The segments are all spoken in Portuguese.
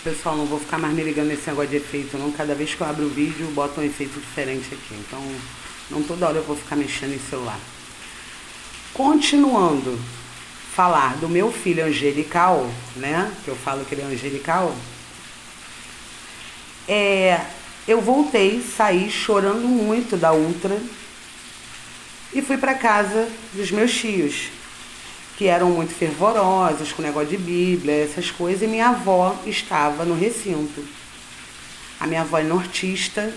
Pessoal, não vou ficar mais me ligando nesse negócio de efeito não. Cada vez que eu abro o vídeo, boto um efeito diferente aqui. Então, não toda hora eu vou ficar mexendo em celular. Continuando falar do meu filho angelical, né? Que eu falo que ele é angelical. Eu voltei, saí chorando muito da Ultra e fui para casa dos meus tios, que eram muito fervorosos com o negócio de Bíblia, essas coisas, e minha avó estava no recinto. A minha avó é nortista,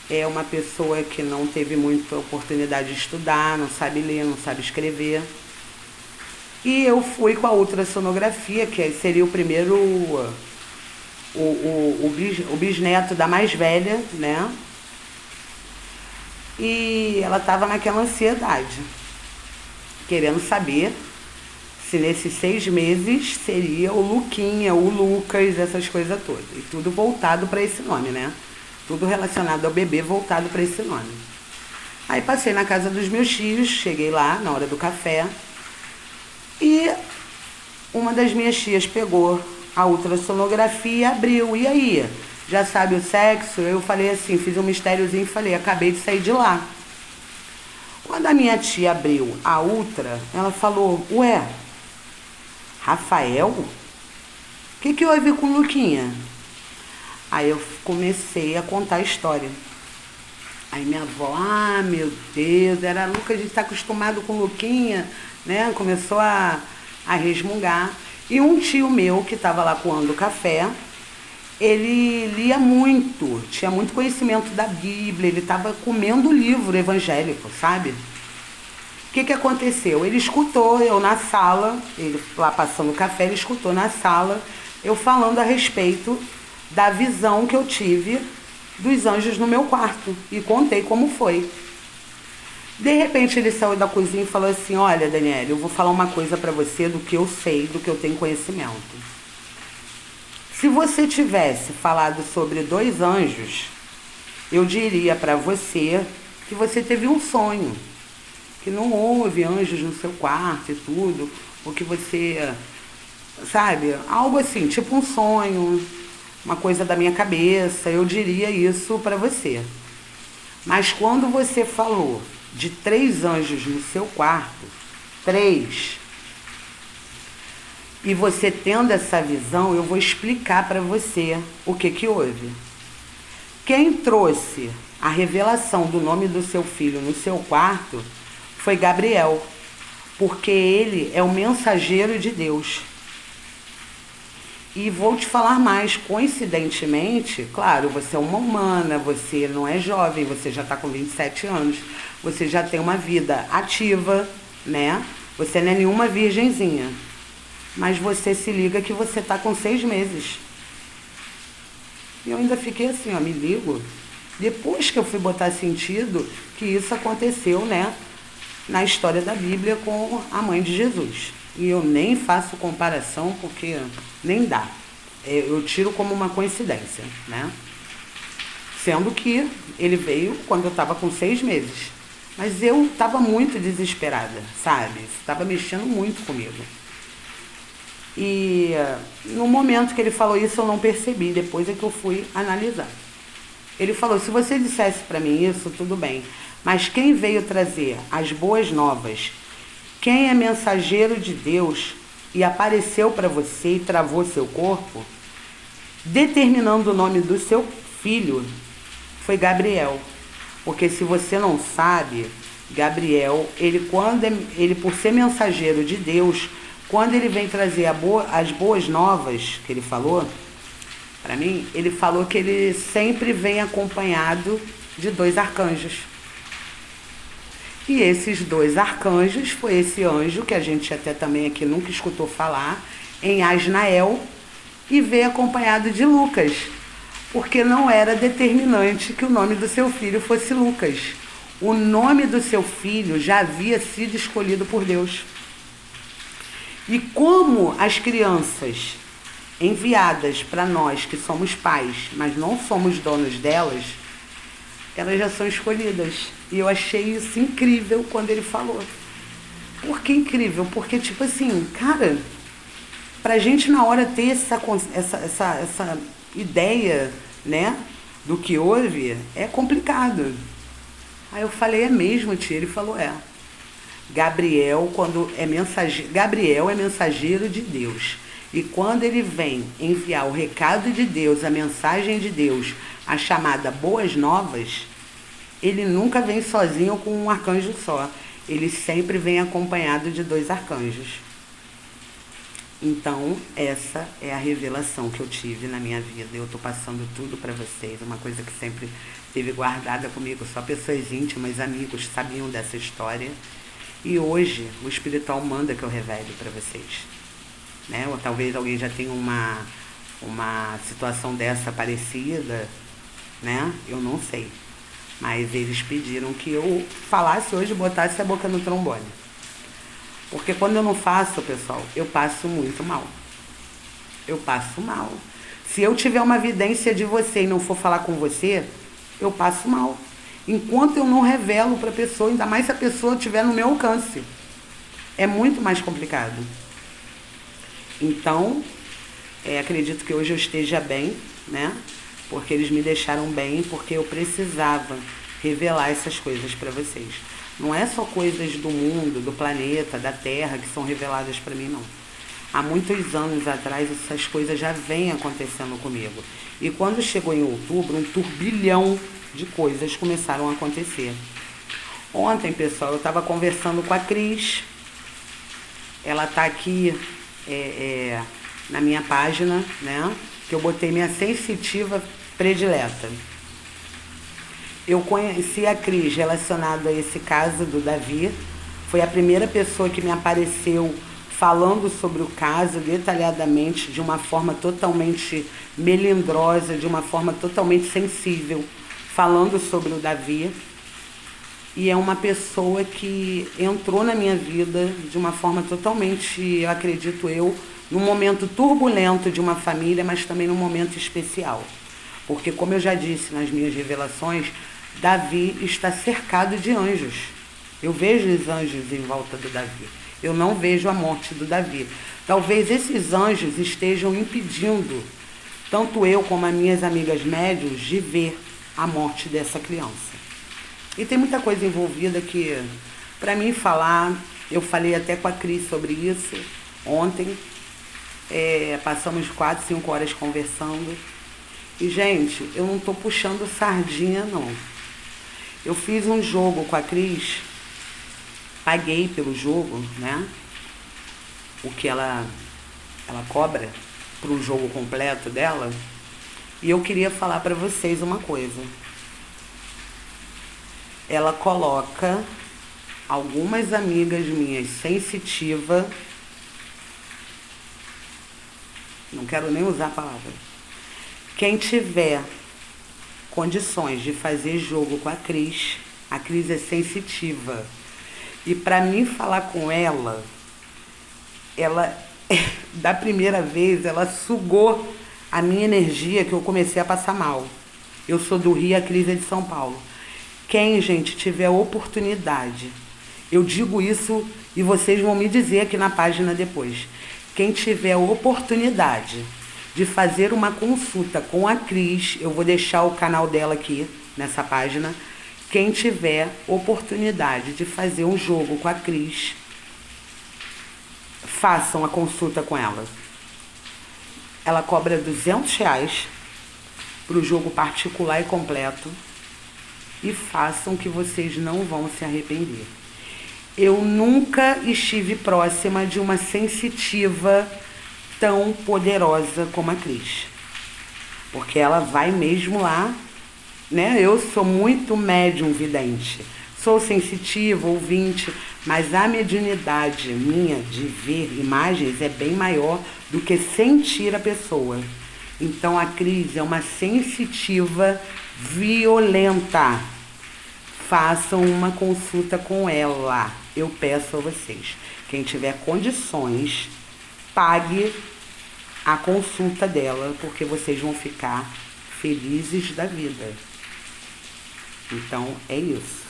é uma pessoa que não teve muita oportunidade de estudar, não sabe ler, não sabe escrever. E eu fui com a ultrassonografia, que seria o primeiro, o bisneto da mais velha, né? E ela estava naquela ansiedade, querendo saber se nesses 6 meses seria o Luquinha, o Lucas, essas coisas todas. E tudo voltado para esse nome, né? Tudo relacionado ao bebê voltado para esse nome. Aí passei na casa dos meus tios, cheguei lá na hora do café e uma das minhas tias pegou a ultrassonografia e abriu. E aí? Já sabe o sexo? Eu falei assim, fiz um mistériozinho e falei, acabei de sair de lá. Quando a minha tia abriu a ultra, ela falou, ué, Rafael? O que houve com o Luquinha? Aí eu comecei a contar a história. Aí minha avó, meu Deus, era Lucas, a gente está acostumado com o Luquinha, né? Começou a resmungar. E um tio meu, que estava lá coando café, ele lia muito, tinha muito conhecimento da Bíblia, ele estava comendo o livro evangélico, sabe? O que aconteceu? Ele escutou eu na sala, ele lá passando café, ele escutou na sala eu falando a respeito da visão que eu tive dos anjos no meu quarto e contei como foi. De repente ele saiu da cozinha e falou assim, olha, Daniela, eu vou falar uma coisa para você do que eu sei, do que eu tenho conhecimento. Se você tivesse falado sobre 2 anjos, eu diria para você que você teve um sonho, que não houve anjos no seu quarto e tudo, ou que você, sabe, algo assim, tipo um sonho, uma coisa da minha cabeça, eu diria isso para você. Mas quando você falou de 3 anjos no seu quarto, 3, e você tendo essa visão, eu vou explicar para você o que houve. Quem trouxe a revelação do nome do seu filho no seu quarto foi Gabriel, porque ele é o mensageiro de Deus. E vou te falar mais, coincidentemente, claro, você é uma humana, você não é jovem, você já está com 27 anos, você já tem uma vida ativa, né? Você não é nenhuma virgenzinha. Mas você se liga que você está com 6 meses. E eu ainda fiquei assim, me ligo. Depois que eu fui botar sentido que isso aconteceu, né, na história da Bíblia com a mãe de Jesus. E eu nem faço comparação porque nem dá. Eu tiro como uma coincidência, né? Sendo que ele veio quando eu estava com 6 meses. Mas eu estava muito desesperada, sabe? Estava mexendo muito comigo. E no momento que ele falou isso eu não percebi, depois é que eu fui analisar. Ele falou, se você dissesse para mim isso, tudo bem, mas quem veio trazer as boas novas, quem é mensageiro de Deus e apareceu para você e travou seu corpo, determinando o nome do seu filho, foi Gabriel. Porque se você não sabe, Gabriel, ele por ser mensageiro de Deus, quando ele vem trazer as boas novas, que ele falou para mim, ele falou que ele sempre vem acompanhado de 2 arcanjos. E esses 2 arcanjos foi esse anjo, que a gente até também aqui nunca escutou falar, em Asnael, e veio acompanhado de Lucas, porque não era determinante que o nome do seu filho fosse Lucas. O nome do seu filho já havia sido escolhido por Deus. E como as crianças enviadas para nós que somos pais, mas não somos donos delas, elas já são escolhidas. E eu achei isso incrível quando ele falou. Por que incrível? Porque, tipo assim, cara, pra gente na hora ter essa ideia, né, do que houve, é complicado. Aí eu falei, é mesmo, tia? Ele falou, é. Gabriel, Gabriel é mensageiro de Deus. E quando ele vem enviar o recado de Deus, a mensagem de Deus, a chamada Boas Novas, ele nunca vem sozinho ou com um arcanjo só. Ele sempre vem acompanhado de 2 arcanjos. Então, essa é a revelação que eu tive na minha vida. Eu estou passando tudo para vocês. Uma coisa que sempre esteve guardada comigo. Só pessoas íntimas, amigos, sabiam dessa história. E hoje, o espiritual manda que eu revele para vocês. Né? Ou talvez alguém já tenha uma situação dessa parecida, né? Eu não sei. Mas eles pediram que eu falasse hoje e botasse a boca no trombone. Porque quando eu não faço, pessoal, eu passo muito mal. Eu passo mal. Se eu tiver uma evidência de você e não for falar com você, eu passo mal. Enquanto eu não revelo para a pessoa, ainda mais se a pessoa estiver no meu alcance. É muito mais complicado. Então, acredito que hoje eu esteja bem, né? Porque eles me deixaram bem, porque eu precisava revelar essas coisas para vocês. Não é só coisas do mundo, do planeta, da Terra que são reveladas para mim, não. Há muitos anos atrás, essas coisas já vêm acontecendo comigo. E quando chegou em outubro, um turbilhão de coisas começaram a acontecer. Ontem, pessoal, eu estava conversando com a Cris. Ela está aqui na minha página, né? Que eu botei minha sensitiva predileta. Eu conheci a Cris relacionada a esse caso do Davi. Foi a primeira pessoa que me apareceu falando sobre o caso detalhadamente, de uma forma totalmente melindrosa, de uma forma totalmente sensível, falando sobre o Davi. E é uma pessoa que entrou na minha vida de uma forma totalmente, eu acredito eu, num momento turbulento de uma família, mas também num momento especial. Porque, como eu já disse nas minhas revelações, Davi está cercado de anjos. Eu vejo os anjos em volta do Davi. Eu não vejo a morte do Davi. Talvez esses anjos estejam impedindo, tanto eu como as minhas amigas médiuns, de ver a morte dessa criança. E tem muita coisa envolvida que, para mim falar, eu falei até com a Cris sobre isso ontem. Passamos 4, 5 horas conversando. E, gente, eu não estou puxando sardinha, não. Eu fiz um jogo com a Cris, paguei pelo jogo, né? O que ela cobra para o jogo completo dela. E eu queria falar para vocês uma coisa. Ela coloca algumas amigas minhas sensitivas, não quero nem usar a palavra. Quem tiver condições de fazer jogo com a Cris é sensitiva. E para mim falar com ela, da primeira vez, ela sugou a minha energia, que eu comecei a passar mal. Eu sou do Rio, a Cris é de São Paulo. Quem, gente, tiver oportunidade, eu digo isso e vocês vão me dizer aqui na página depois. Quem tiver oportunidade de fazer uma consulta com a Cris, eu vou deixar o canal dela aqui nessa página. Quem tiver oportunidade de fazer um jogo com a Cris, façam a consulta com ela. Ela cobra R$200 para o jogo particular e completo. E façam que vocês não vão se arrepender. Eu nunca estive próxima de uma sensitiva tão poderosa como a Cris. Porque ela vai mesmo lá, né? Eu sou muito médium vidente. Sou sensitiva, ouvinte, mas a mediunidade minha de ver imagens é bem maior do que sentir a pessoa. Então a Cris é uma sensitiva violenta. Façam uma consulta com ela. Eu peço a vocês. Quem tiver condições, pague a consulta dela, porque vocês vão ficar felizes da vida. Então, é isso.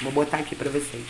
Vou botar aqui para vocês.